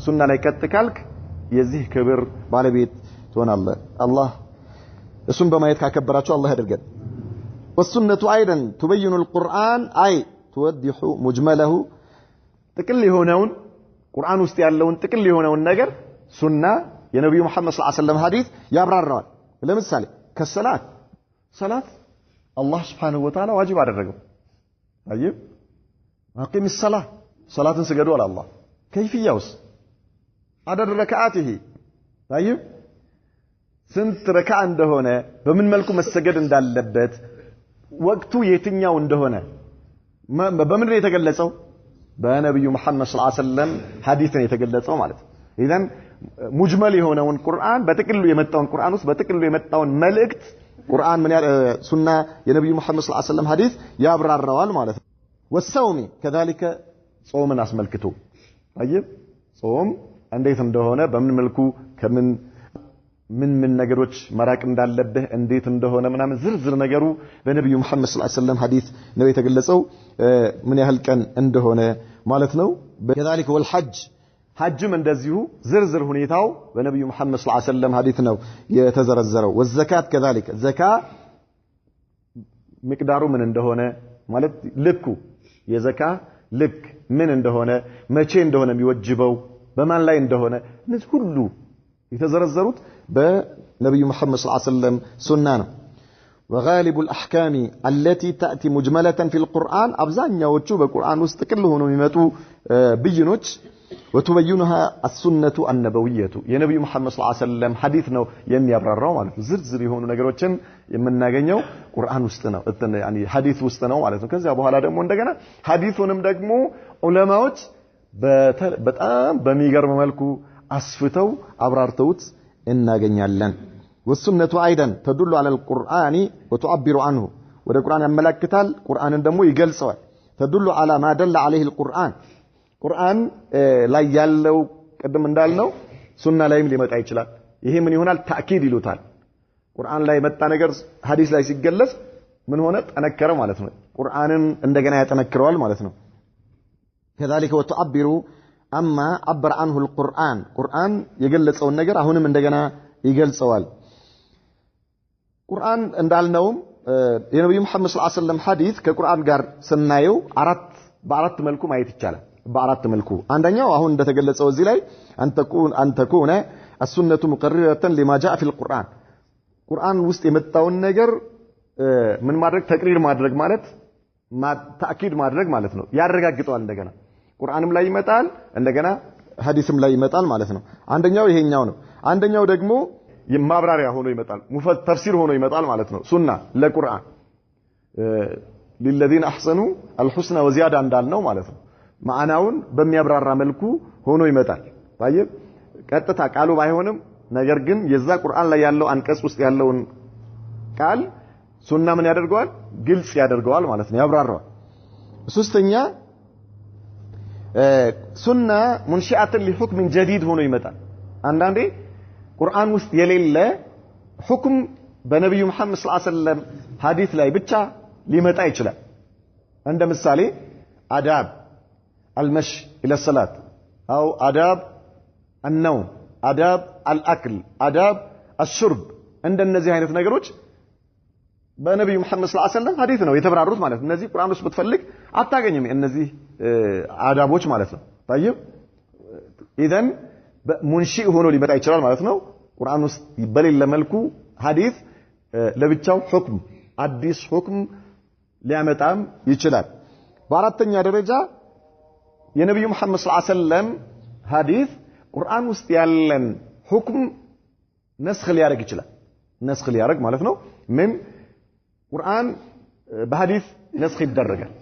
ሱና ላይ ቀጥካልክ የዚህ ክብር ባለቤት ትሆናለህ አላህ እሱን በማየት ካከበራቸው አላህ ያድርገን والسنة أيضا تبين القرآن أي توضح مجمله تكل هونون قرآن ውስጥ ያለውን ጥቅል የሆነውን ነገር ሱና የነብዩ መሐመድ ሰለላሁ ዐለይሂ ወሰለም ሐዲስ ያብራራዋል ለምሳሌ ሰላት አላህ Subhanahu Wa Ta'ala ዋጅብ አደረገው طيب አቂም الصلاه ሰላትን ስገዱ አለ አላህ ከይፍያውስ عدد ركعاته طيب ስንት ረካ እንደሆነ በምን መልኩ መሰገድ እንዳለበት ወቅቱ የትኛው እንደሆነ በምን ላይ የተገለጸው በነብዩ መሐመድ ሰለላሁ ዐለይሂ ወሰለም ሐዲስ ነው የተገለጸው ማለት ነው ኢዘን ሙጅመል የሆነውን ቁርአን በጥቅሉ የመጣውን ቁርአን ውስጥ በጥቅሉ የመጣውን መልእክት ቁርአን ምን ሱና የነብዩ መሐመድ ሰለላሁ ዐለይሂ ወሰለም ሐዲስ ያብራራዋል ማለት ነው ወሰውሚ كذلك ጾምን አስመልክቶ طيب ጾም እንዴት እንደሆነ በምን መልኩ ከምን ምን ነገሮች መራቅ እንዳለብህ እንዴት እንደሆነ ምናምን ዝርዝር ነገሩ በነብዩ መሐመድ ሰለላሁ ዐለይሂ ወሰለም ሐዲስ ነው የተገለጸው ምን ያህል ቀን እንደሆነ ማለት ነው كذلك والحج ሐጅም እንደዚሁ ዝርዝር ሁኔታው በነብዩ መሐመድ ሰለላሁ ዐለይሂ ወሰለም ሐዲስ ነው የተዘረዘረው والزكاه كذلك ዘካ ሚቅዳሩ ምን እንደሆነ ማለት ልኩ የዘካ ልክ ምን እንደሆነ መቼ እንደሆነ የሚወጅበው በማን ላይ እንደሆነ እነዚህ ሁሉ የተዘረዘሩት በነብዩ መሐመድ ሰለላሁ ዐለይሂ ወሰለም ሱና ነው وغالب الاحكام التي تاتي مجمله في القران አብዛኛዎቹ በቁርአን ውስጥ ጥቅል ሆነው የሚመጡ ብይኖች وتبينها السنه النبويه የነብዩ መሐመድ ሰለላሁ ዐለይሂ ወሰለም ሐዲስ ነው የሚያብራራው ማለት ነው ዝርዝር የሆኑ ነገሮችን የምናገኘው ቁርአን ውስጥ ነው يعني ሐዲስ ውስጥ ነው ማለት ነው ከዛ በኋላ ደግሞ እንደገና ሐዲሱንም ደግሞ ዑለማዎች በጣም በሚገርም መልኩ አስፍተው አብራርተውት እናገኛለን والسنه ايضا تدل على القران وتعبر عنه ወደ ቁርአን ያመለክታል ቁርአንን ደግሞ ይገልጸዋል تدل على ما دل عليه القران ቁርአን ላይ ያለው ቀደም እንዳልነው ሱና ላይም ሊመጣ ይችላል ይሄ ምን ይሆናል ታኪድ ይሉታል ቁርአን ላይ መጣ ነገር ሐዲስ ላይ ሲገለጽ ምን ሆነ ጠነከረ ማለት ነው ቁርአንን እንደገና ያጠነክረዋል ማለት ነው كذلك وتعبر اما عبر عنه القران ቁርአን የገለጸውን ነገር አሁንም እንደገና ይገልጸዋል ቁርአን እንዳልነው የነብዩ መሐመድ ሰለላሁ ዐለይሂ ወሰለም ሐዲስ ከቁርአን ጋር ስናየው በአራት መልኩ ማየት ይቻላል በአራት መልኩ አንደኛው አሁን እንደተገለጸው እዚህ ላይ አንተኩነ السنه مقرره لما جاء في القران ቁርአን ውስጥ የመጣውን ነገር ምን ማድረግ ተቅሪር ማድረግ ማለት ተአኪድ ማድረግ ማለት ነው ያረጋግጣል እንደገና ቁርአንም ላይ ይመጣል እንደገና ሐዲስም ላይ ይመጣል ማለት ነው አንደኛው ይሄኛው ነው አንደኛው ደግሞ ማብራሪያ ሆኖ ይመጣል ተፍሲር ሆኖ ይመጣል ማለት ነው ሱና ለቁርአን للذين احسنوا الحسنى وزياده እንዳልነው ማለት ነው ማዕናውን በሚያብራራ መልኩ ሆኖ ይመጣል طيب ቀጥታ ቃሉ ባይሆንም ነገር ግን የዛ ቁርአን ላይ ያለው አንቀጽ ውስጥ ያለውን ቃል ሱና ምን ያደርገዋል ግልጽ ያደርገዋል ማለት ነው ያብራራዋል ሶስተኛ ሱና ሙንሺአተን ለሁክም جديد ሆኖ ይመጣል አንዳንዴ ቁርአን ውስጥ የሌለ ሁክም በነብዩ መሐመድ ሰለላሁ ዐለይሂ ወሰለም ሐዲስ ላይ ብቻ ሊመጣ ይችላል እንደ ምሳሌ አዳብ المشي الى الصلاه او آداب النوم آداب الاكل آداب الشرب እንደነዚህ አይነት ነገሮች በነብዩ መሐመድ ሰለላሁ ዐለይሂ ወሰለም ሐዲስ ነው የተብራሩት ማለት ነው እነዚህ ቁርአን ውስጥ ብትፈልግ አታገኝም እነዚህ አዳቦች ማለት ነው طيب اذا ሙንሺእ ሆኖ ሊመጣ ይችላል ማለት ነው ቁርአን ውስጥ በሌለ መልኩ ሐዲስ ለብቻው ሁክም አዲስ ሁክም ሊያመጣም ይችላል በአራተኛ ደረጃ የነብዩ መሐመድ ሰለላሁ ዐለይሂ ወሰለም ሐዲስ ቁርአን ውስጥ ያለን ሁክም ነስኽ ሊያደርግ ይችላል ነስኽ ሊያደርግ ማለት ነው ምን ቁርአን በሐዲስ ነስኽ ይደረጋል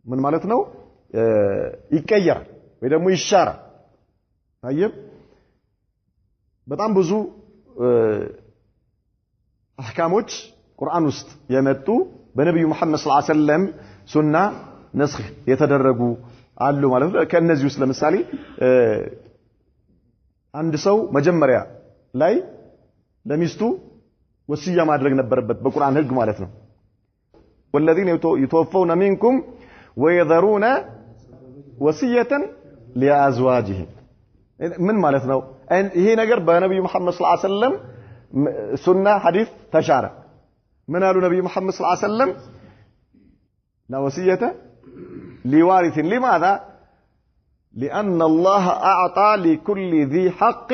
ምን ማለት ነው ይቀየራል ወይ ደግሞ ይሻራል طيب በጣም ብዙ አህካሞች ቁርአን ውስጥ የመጡ በነብዩ መሐመድ ሰለላሁ ዐለይሂ ወሰለም ሱና ነስኽ የተደረጉ አሉ ማለት ነው ከነዚህ ውስጥ ለምሳሌ አንድ ሰው መጀመሪያ ላይ ለሚስቱ ወሲያ ማድረግ ነበረበት በቁርአን ህግ ማለት ነው والذين يتوفون منكم ويذرون وصية لأزواجهم ምን ማለት ነው ይሄ ነገር በነብዩ መሐመድ ሰለላሁ ዐለይሂ ወሰለም ሱና ሐዲስ ተሻረ ምን አሉ ነብዩ መሐመድ ሰለላሁ ዐለይሂ ወሰለም لا وصية لوارث لماذا لأن الله أعطى لكل ذي حق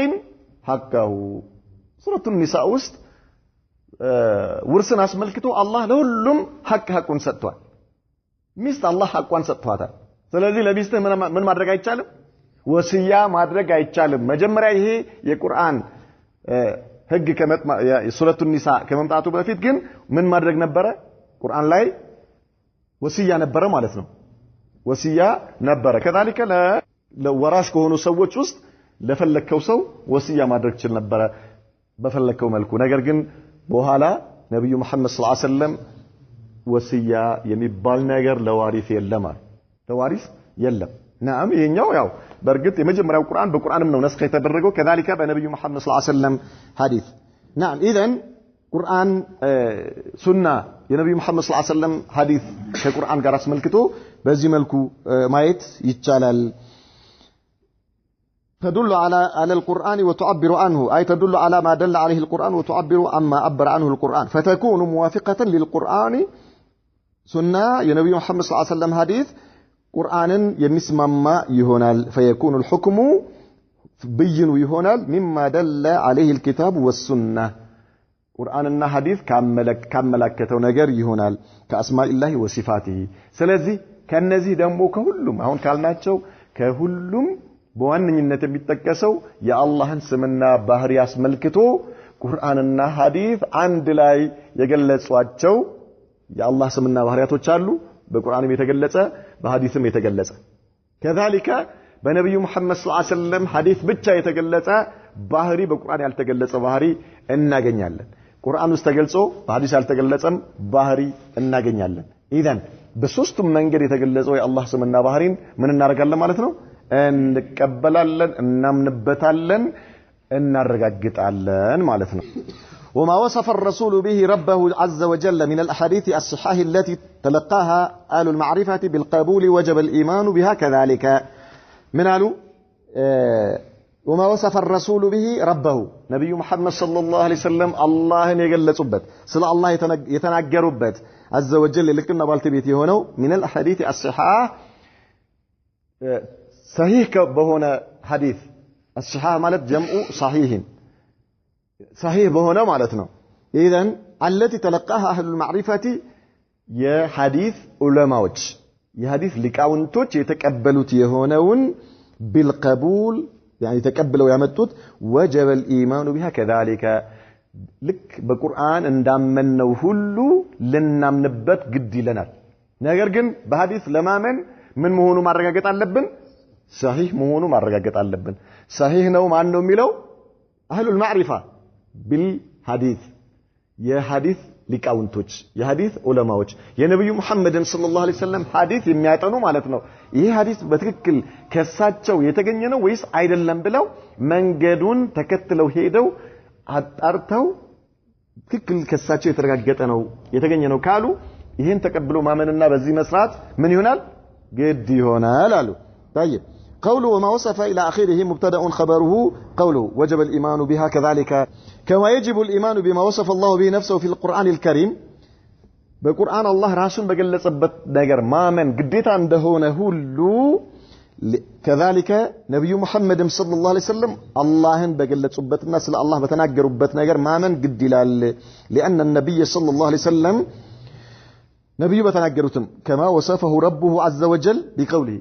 حقه سورة النساء ውስጥ ውርስን አስመልክቶ አላህ ለሁሉም ሐቁን ሰጥቷል ሚስት አላህ ሐቋን ሰጥቷታል ስለዚህ ለሚስትህ ምን ማድረግ አይቻልም ወሲያ ማድረግ አይቻልም መጀመሪያ ይሄ የቁርአን ህግ ሱረቱ ኒሳ ከመምጣቱ በፊት ግን ምን ማድረግ ነበረ ቁርአን ላይ ወሲያ ነበረ ማለት ነው ወሲያ ነበረ ከذلك ለወራሽ ከሆኑ ሰዎች ውስጥ ለፈለከው ሰው ወሲያ ማድረግ ይችላል ነበረ በፈለከው መልኩ ነገር ግን በኋላ ነብዩ መሐመድ ሰለላሁ ዐለይሂ ወሰለም ወሲያ የሚባል ነገር ለዋሪስ የለም ለዋሪስ የለም نعم ይሄኛው ያው በርግጥ የመጀመሪያው ቁርአን በቁርአንም ነው ነስኽ የተደረገው ከذلك በነብዩ መሐመድ ሰለላሁ ዐለይሂ ወሰለም ሐዲስ نعم اذا ቁርአን ሱና የነብዩ መሐመድ ሰለላሁ ዐለይሂ ወሰለም ሐዲስ ከቁርአን ጋር አስመልክቶ በዚህ መልኩ ማየት ይቻላል تدل على القرآن وتعبر عنه أي تدل على ما دل عليه القرآن وتعبر عما عبر عنه القرآن فتكون موافقة للقرآن سنة النبي محمد صلى الله عليه وسلم حديث قرآن يمسمى يهونال فيكون الحكم بين يهونال مما دل عليه الكتاب والسنة قرآننا حديث كملكته نجر يهونال كأسماء الله وصفاته سلذي كالنزي دمو كهلم هون كالناتشو كهلم በዋነኝነት የሚጠቀሰው የአላህን ስምና ባህሪ ያስመልክቶ ቁርአንና ሐዲስ አንድ ላይ የገለጿቸው የአላህ ስምና ባህሪያቶች አሉ በቁርአንም የተገለጸ በሐዲስም የተገለጸ ከذلك በነብዩ መሐመድ ሰለላሁ ዐለይሂ ወሰለም ሐዲስ ብቻ የተገለጸ ባህሪ በቁርአን ያልተገለጸ ባህሪ እናገኛለን ቁርአን ውስጥ ተገልጾ በሐዲስ ያልተገለጸም ባህሪ እናገኛለን ኢዘን በሶስቱም መንገድ የተገለጸው የአላህ ስምና ባህሪን ምን እናደርጋለን ማለት ነው እንቀበላለን እናምንበታለን እናረጋግጣለን ማለት ነው وما وصف الرسول به ربه عز وجل من الأحاديث الصحاح التي تلقاها آل المعرفة بالقبول وجب الإيمان بها كذلك من قالوا وما وصف الرسول به ربه نبي محمد صلى الله عليه وسلم الله يجلسበት ስለ الله የተናገሩበት عز وجل لكنا بالتبيت هنا من الأحاديث الصحاح صحيح بهنا حديث الصحاح مالت جمع صحيح صحيح بهنا مالتنا إذن التي تلقاها أهل المعرفة يا حديث علماء يا حديث لكاونتوች የተቀበሉት የሆነውን بالقبول يعني ተቀበለው ያመጡት وجب الإيمان بها كذلك ልክ በቁርአን እንዳመነው ሁሉ ልናምንበት ግድ ይለናል ነገር ግን በሐዲስ ለማመን ምን መሆኑ ማረጋገጥ አለብን صحيح መሆኑ ማረጋገጥ አለብን صحيح ነው ማን ነው የሚለው أهل المعرفة بالحديث يا حديث ሊቃውንቶች የሐዲስ ዑለማዎች የነብዩ መሐመድን ሰለላሁ ዐለይሂ ወሰለም ሐዲስ የሚያጠኑ ማለት ነው ይሄ ሐዲስ በትክክል ከሳቸው የተገኘ ነው ወይስ አይደለም ብለው መንገዱን ተከትለው ሄደው አጣርተው ትክክል ከሳቸው የተረጋገጠ ነው የተገኘ ነው ካሉ ይሄን ተቀብሎ ማመንና በዚህ መስራት ምን ይሆናል ግድ ይሆናል አሉ طيب قوله وما وصف إلى آخره مبتدأ خبره قوله وجب الإيمان بها كذلك كما يجب الإيمان بما وصف الله به نفسه في القرآن الكريم بالقرآن الله راسون بقلصبت ነገር ማመን ግዴታ እንደሆነ ሁሉ كذلك نبي محمد صلى الله عليه وسلم اللهን በገለጹበትና ስለ አላህ በተናገሩበት ነገር ማመን ግድ ይላል لأن النبي صلى الله عليه وسلم ነብዩ በተናገሩትም كما وصفه ربه عز وجل بقوله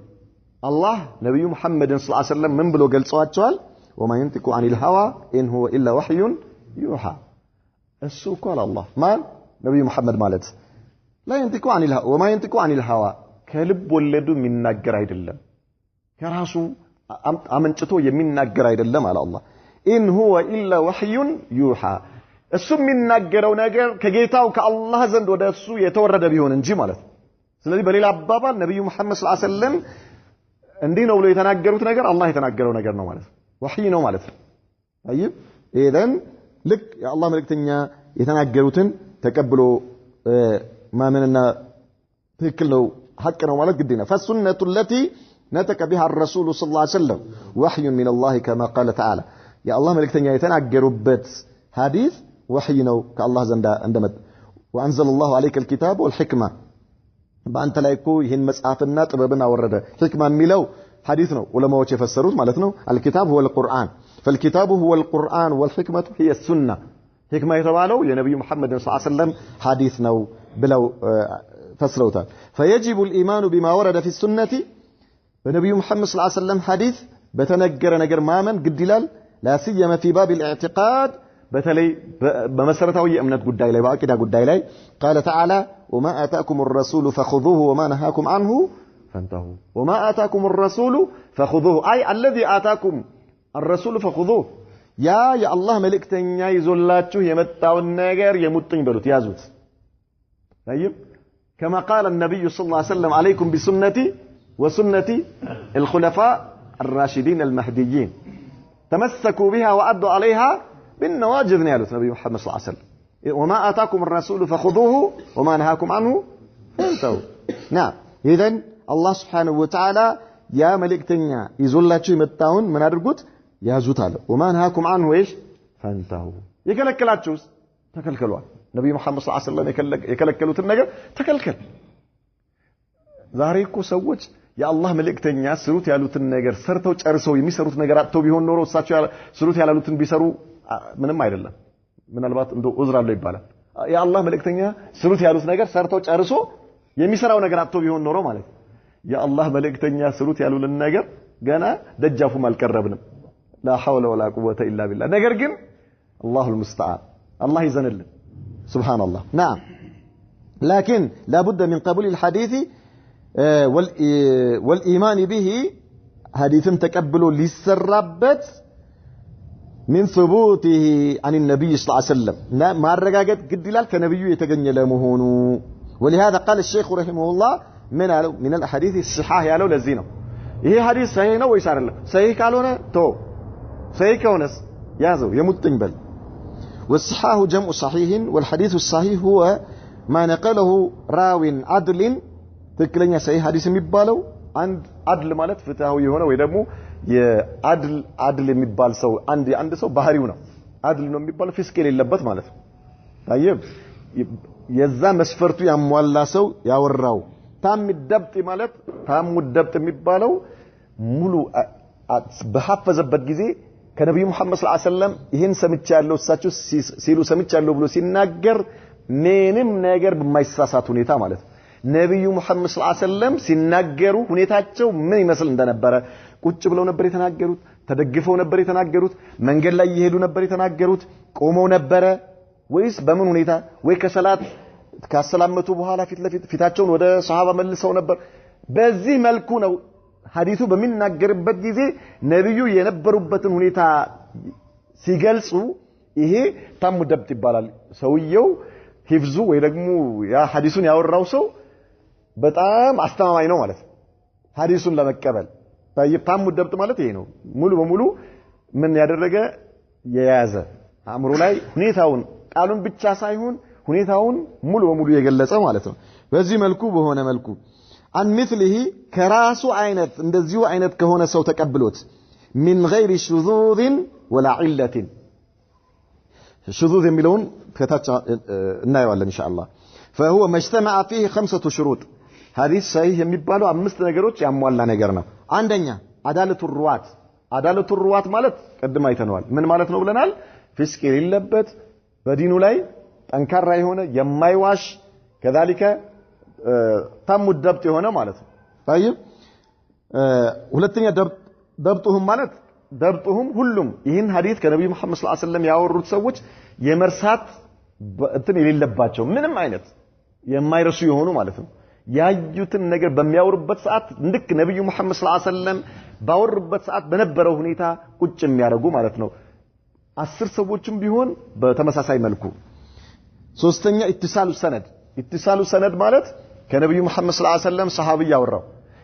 الله نبي محمد صلى الله عليه وسلم من بلو قلصواቸዋል وما ينطق عن الهوى إن هو إلا وحي يوحى السوق قال الله ما نبي محمد ማለት لا ينطق عن الهوى وما ينطق عن الهوى ከልብ ወለዱ የሚናገር አይደለም ከራሱ አመንጭቶ የሚናገር አይደለም አለ አላህ إن هو إلا وحي يوحى እሱ የሚናገረው ነገር ከጌታው ከአላህ ዘንድ ወደሱ የተወረደ ቢሆን እንጂ ማለት ስለዚህ በሌላ አባባል ነብዩ መሐመድ ሰለላሁ ዐለይሂ ወሰለም እንዲህ ነው ብሎ የተናገሩት ነገር አላህ የተናገረው ነገር ነው ማለት ወህይ ነው ማለት ነው طيب اذا ልክ የአላህ መልእክተኛ የተናገሩትን ተቀብሎ ማመንና ትክክል ነው ሐቅ ነው ማለት ግድ ነው فالسنة التي نطق بها الرسول صلى الله عليه وسلم وحي من الله كما قال تعالى يا الله መልእክተኛ የተናገሩበት ሐዲስ ወህይ ነው ከአላህ ዘንድ እንደመጣ وانزل الله عليك الكتاب والحكمه በአንተ ላይ እኮ ይሄን መጽሐፍና ጥበብን አወረደ ህክማ የሚለው ሐዲስ ነው ዑለማዎች የፈሰሩት ማለት ነው الكتاب هو القرآن فالكتاب هو القرآن والحكمة هي السنة ህክማ የተባለው የነብዩ መሐመድ ሰለላሁ ዐለይሂ ወሰለም ሐዲስ ነው ብለው ፈስረውታል فيجب الإيمان بما ورد في السنة በነብዩ መሐመድ ሰለላሁ ዐለይሂ ወሰለም ሐዲስ በተነገረ ነገር ማመን ግድ ይላል لا سيما في باب الاعتقاد በተለይ በመሰረታዊ የእምነት ጉዳይ ላይ በአቂዳ ጉዳይ ላይ قال تعالى وما آتاكم الرسول فخذوه وما نهاكم عنه فانتهوا وما آتاكم الرسول فخذوه أي الذي آتاكم الرسول فخذوه يا الله ملكتኛ ይዞላችሁ የመጣውን ነገር የሙጥኝ በሉት ያዙት طيب كما قال النبي صلى الله عليه وسلم عليكم بسنتي وسنتي الخلفاء الراشدين المهديين تمسكوا بها وأدوا عليها بالنواجذ نالت نبي محمد صلى الله عليه وسلم وما آتاكم الرسول فخذوه وما نهاكم عنه فانتهوا نعم إذن الله سبحانه وتعالى يا ملكتኛ ይዞላችሁ የመጣውን ምን አድርጉት ያዙት አለ وما نهاكم عنه ايش فانتهوا የከለከላችሁስ ተከልከሏል ነብዩ መሐመድ ሰለላሁ ዐለይሂ ወሰለም የከለከሉትን ነገር ተከልከል ዛሬ እኮ ሰዎች የአላህ መልእክተኛ ስሩት ያሉትን ነገር ሰርተው ጨርሰው የሚሰሩት ነገር አጥተው ቢሆን ኖሮ እሳቸው ስሩት ያላሉትን ቢሰሩ ምንም አይደለም ምናልባት እንደ ዑዝር አለው ይባላል የአላህ መልእክተኛ ስሩት ያሉት ነገር ሰርተው ጨርሶ የሚሰራው ነገር አጥተው ቢሆን ኖሮ ማለት የአላህ መልእክተኛ ስሩት ያሉልን ነገር ገና ደጃፉም አልቀረብንም لا حول ولا قوة إلا بالله ነገር ግን الله المستعان الله يزنልን سبحان الله نعم لكن لا بد من قبول الحديث والإيمان به حديث تقبله للسرابت من ثبوته عن النبي صلى الله عليه وسلم ما رغاغت قد لال كنبيو يتغني لمهونو ولهذا قال الشيخ رحمه الله من الاحاديث الصحاح يالو لذينو ይሄ ሐዲስ صحيح ነው ወይስ አይደለም صحيح ካልሆነ ቶ صحيح ከሆነስ ያዘው የሙጥኝ በል والصحاح جمع صحيح والحديث الصحيح هو ما نقله راو عدل ትክክለኛ صحيح ሐዲስ የሚባለው አንድ አድል ማለት ፍትሃዊ የሆነ ወይ ደግሞ የአድል የሚባል ሰው አንድ ሰው ባህሪው ነው አድል ነው የሚባለው ፊስክ የሌለበት ማለት ነው طيب የዛ መስፈርቱ ያሟላ ሰው ያወራው ታም ደብጥ ማለት ታም ደብጥ የሚባለው ሙሉ በሐፈዘበት ጊዜ ከነብዩ መሐመድ ሰለላሁ ዐለይሂ ወሰለም ይሄን ሰምቻለሁ እሳቸው ሲሉ ሰምቻለሁ ብሎ ሲናገር ምንም ነገር በማይሳሳት ሁኔታ ማለት ነው ነብዩ መሐመድ ሰለላሁ ዐለይሂ ወሰለም ሲናገሩ ሁኔታቸው ምን ይመስል እንደነበረ ቁጭ ብለው ነበር የተናገሩት ተደግፈው ነበር የተናገሩት መንገድ ላይ ይሄዱ ነበር የተናገሩት ቆመው ነበር ወይስ በምን ሁኔታ ወይ ከሰላት ካሰላመቱ በኋላ ፊታቸውን ወደ ሷሃባ መልሰው ነበር በዚህ መልኩ ነው ሐዲሱ በሚናገርበት ጊዜ ነብዩ የነበሩበትን ሁኔታ ሲገልጹ ይሄ ታሙ ደብት ይባላል ሰውየው ሂፍዙ ወይ ደግሞ ያ ሐዲሱን ያወራው ሰው በጣም አስተማማኝ ነው ማለት ሐዲሱን ለመቀበል ታሙ ደብት ማለት ይሄ ነው ሙሉ በሙሉ ምን ያደረገ የያዘ አእምሮ ላይ ሁኔታውን ቃሉን ብቻ ሳይሆን ሁኔታውን ሙሉ በሙሉ የገለጸ ማለት ነው በዚህ መልኩ በሆነ መልኩ عن مثله كراس عينت እንደዚሁ አይነት ከሆነ ሰው ተቀብሎት من غير شذوذ ولا علة شذوذ የሚለውን ከታች እናየዋለን ان شاء الله فهو مجتمع فيه 5 شروط حديث صحيح የሚባለው 5 ነገሮች ያሟላ ነገር ነው አንደኛ عدالة الرواة ማለት ቀድማ አይተነዋል ምን ማለት ነው ብለናል ፍስቅ የሌለበት በዲኑ ላይ ጠንካራ የሆነ የማይዋሽ كذلك ታሙ ደብጥ የሆነ ማለት ነው طيب ሁለተኛ ደብጡሁም ማለት ደብጡሁም ሁሉም ይህን ሐዲስ ከነብዩ መሐመድ ሰለላሁ ዐለይሂ ወሰለም ያወሩት ሰዎች የመርሳት እንትን የሌለባቸው ምንም አይነት የማይረሱ የሆኑ ማለት ነው ያዩትን ነገር በሚያወሩበት ሰዓት ልክ ነብዩ መሐመድ ሰለላሁ ዐለይሂ ወሰለም ባወሩበት ሰዓት በነበረው ሁኔታ ቁጭ የሚያደርጉ ማለት ነው 10 ሰዎችም ቢሆን በተመሳሳይ መልኩ ሶስተኛ ኢትሳሉ ሰነድ ማለት ከነብዩ መሐመድ ሰለላሁ ዐለይሂ ወሰለም ሰሃቢ ያወራው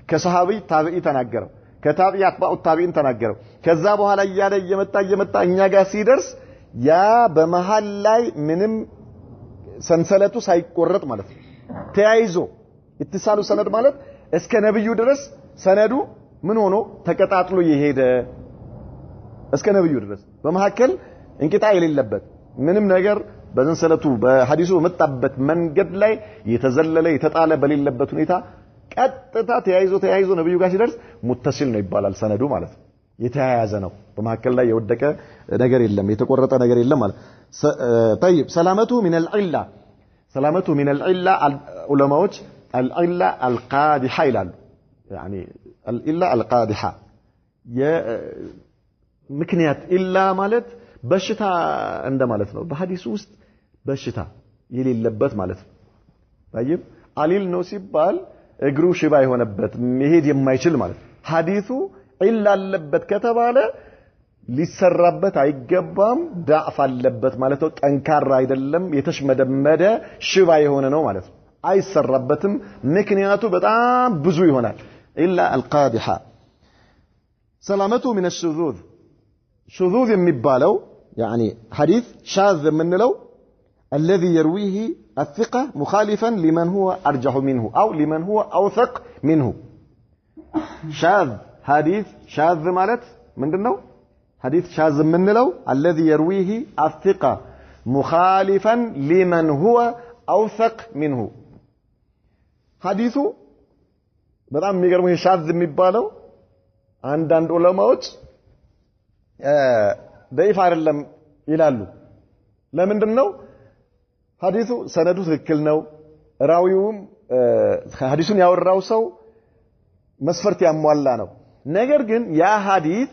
ከሰሃቢ ታቢዒ ተናገረው ከታቢዒ አጥባኡ ታቢዒን ተናገረው ከዛ በኋላ እየመጣ እኛ ጋር ሲደርስ ያ በመሃል ላይ ምንም ሰንሰለቱ ሳይቆረጥ ማለት ነው ተያይዞ ኢትሳሉ ሰነድ ማለት እስከ ነብዩ ድረስ ሰነዱ ምን ሆኖ ተቀጣጥሎ ይሄደ እስከ ነብዩ ድረስ በመሐከል እንቅጣ የሌለበት ምንም ነገር በሰንሰለቱ በሐዲሱ መጣበት መንገድ ላይ የተዘለለ የተጣለ በሌለበት ሁኔታ ቀጥታ ተያይዞ ነብዩ ጋር ሲደርስ ሙተሲል ነው ይባላል ሰነዱ ማለት ነው የተያያዘ ነው በመሐከል ላይ የወደቀ ነገር የለም የተቆረጠ ነገር የለም ማለት طيب سلامته من العلة علماء العلة القادحة ይላሉ يعني العلة القادحة ምክንያት ኢላ ማለት በሽታ እንደማለት ነው በሐዲስ ውስጥ በሽታ የሌለበት ማለት ነው طيب አሊል ነው ሲባል እግሩ ሽባ የሆነበት መሄድ የማይችል ማለት ሐዲሱ ኢላ አለበት ከተባለ ሊሰራበት አይገባም ዳዕፍ አለበት ማለት ነው ጠንካራ አይደለም የተሽመደመደ ሽባ የሆነ ነው ማለት ነው አይሰራበትም ምክንያቱ በጣም ብዙ ይሆናል ኢላ القادحة سلامته من الشذوذ شذوذ የሚባለው يعني حديث شاذ منلو الذي يرويه الثقة مخالفا لمن هو أرجح منه أو لمن هو أوثق منه شاذ حديث شاذ مالت من دنو حديث شاذ منلو الذي يرويه الثقة مخالفا لمن هو أوثق منه حديثه በጣም የሚገርመው ሻዝ የሚባለው አንዳንድ ዑለማዎች ضعيف አይደለም ይላሉ ለምንድነው ሐዲሱ ሰነዱ ትክክል ነው ራዊውም ሐዲሱን ያወራው ሰው መስፈርት ያሟላ ነው ነገር ግን ያ ሐዲስ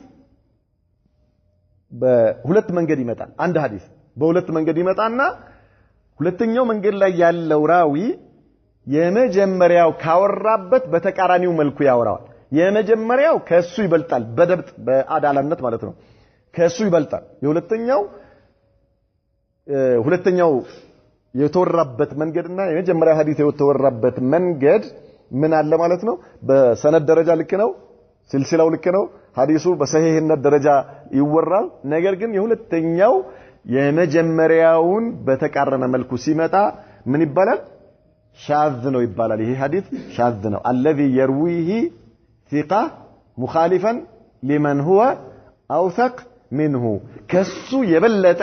በሁለት መንገድ ይመጣል አንድ ሐዲስ በሁለት መንገድ ይመጣና ሁለተኛው መንገድ ላይ ያለው ራዊ የመጀመሪያው ካወራበት በተቃራኒው መልኩ ያወራዋል የመጀመሪያው ከሱ ይበልጣል በደብጥ በአዳላነት ማለት ነው ከሱ ይበልጣል ሁለተኛው የተወራበት መንገድና የመጀመሪያው ሐዲስ የተወራበት መንገድ ምን አለ ማለት ነው በሰነድ ደረጃ ልክ ነው ሲልሲላው ልክ ነው ሐዲሱ በሰሂህነት ደረጃ ይወራል ነገር ግን የሁለተኛው የመጀመሪያውን በተቃረነ መልኩ ሲመጣ ምን ይባላል ሻዝ ነው ይባላል ይሄ ሐዲስ ሻዝ ነው الذي يرويه ثقة مخالفا لمن هو أوثق منه ከሱ የበለጠ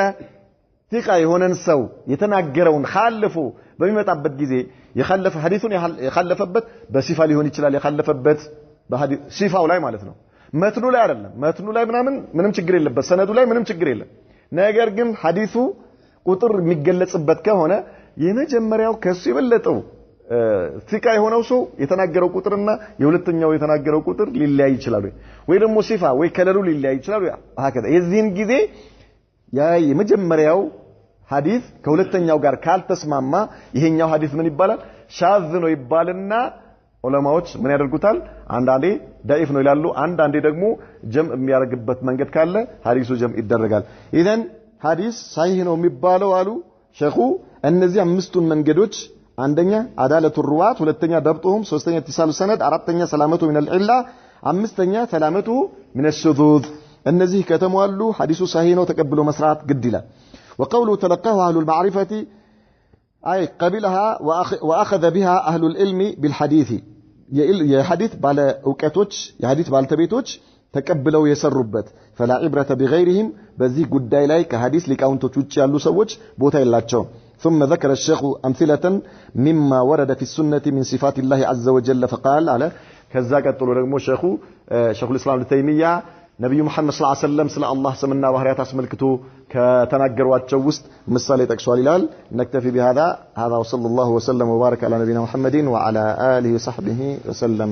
ثقة የሆነን ሰው የተናገረውን ኻልፉ በሚመጣበት ጊዜ የኻለፈ ሐዲሱን የኻለፈበት በሲፋ ሊሆን ይችላል የኻለፈበት በሐዲስ ሲፋው ላይ ማለት ነው መትኑ ላይ አይደለም መትኑ ላይ ምንም ችግር የለበት ሰነዱ ላይ ምንም ችግር የለም ነገር ግን ሐዲሱ ቁጥር የሚገለጽበት ከሆነ የመጀመሪያው ከሱ የበለጠው ሲቃ የሆነው ሰው የተናገረው ቁጥርና የሁለተኛው የተናገረው ቁጥር ሊለያይ ይችላል ወይ ደግሞ ሲፋ ወይ ከለሩ ሊለያይ ይችላል هكذا የዚህን ጊዜ ያ የመጀመሪያው ሐዲስ ከሁለተኛው ጋር ካልተስማማ ይሄኛው ሐዲስ ምን ይባላል ሻዝ ነው ይባልና ዑለማዎች ምን ያደርጉታል አንዳንዴ ዳኢፍ ነው ይላሉ አንዳንዴ ደግሞ ጀም የሚያደርግበት መንገድ ካለ ሐዲሱ ጀም ይደረጋል ኢዘን ሐዲስ ሳሂህ ነው የሚባለው አሉ ሸኹ እነዚህ አምስቱን መንገዶች አንደኛ አዳለቱ ሩዋት ሁለተኛ ደብጡሁም ሶስተኛ ኢትሳሉ ሰነድ አራተኛ ሰላመቱ ሚነል ዒላ አምስተኛ ሰላመቱ ሚነ ሹዙዝ እነዚህ ከተሟሉ ሐዲሱ ሳሂህ ነው ተቀብሎ መስራት ግድ ይላል وقوله تلقاه أهل المعرفة أي قبلها وأخذ بها أهل العلم بالحديث የሐዲስ ባለ ዕውቀቶች የሐዲስ ባልተቤቶች ተቀብለው የሰሩበት فلا عبرة بغيرهم በዚህ ጉዳይ ላይ ከሐዲስ ሊቃውንቶች ውጭ ያሉ ሰዎች ቦታ የላቸውም ثم ذكر الشيخ أمثلة مما ورد في السنة من صفات الله عز وجل فقال على ከዛ ቀጥሎ ደግሞ ሸኹ الإسلام ابن تيمية ነብዩ መሐመድ ሰለላሁ ዐለይሂ ወሰለም ስለ አላህ ስምና ባህሪያት አስመልክቶ ከተናገሯቸው ውስጥ ምሳሌ ጠቅሷል ይላል نكتفي بهذا وصلى الله وسلم وبارك على نبينا محمد وعلى آله وصحبه وسلم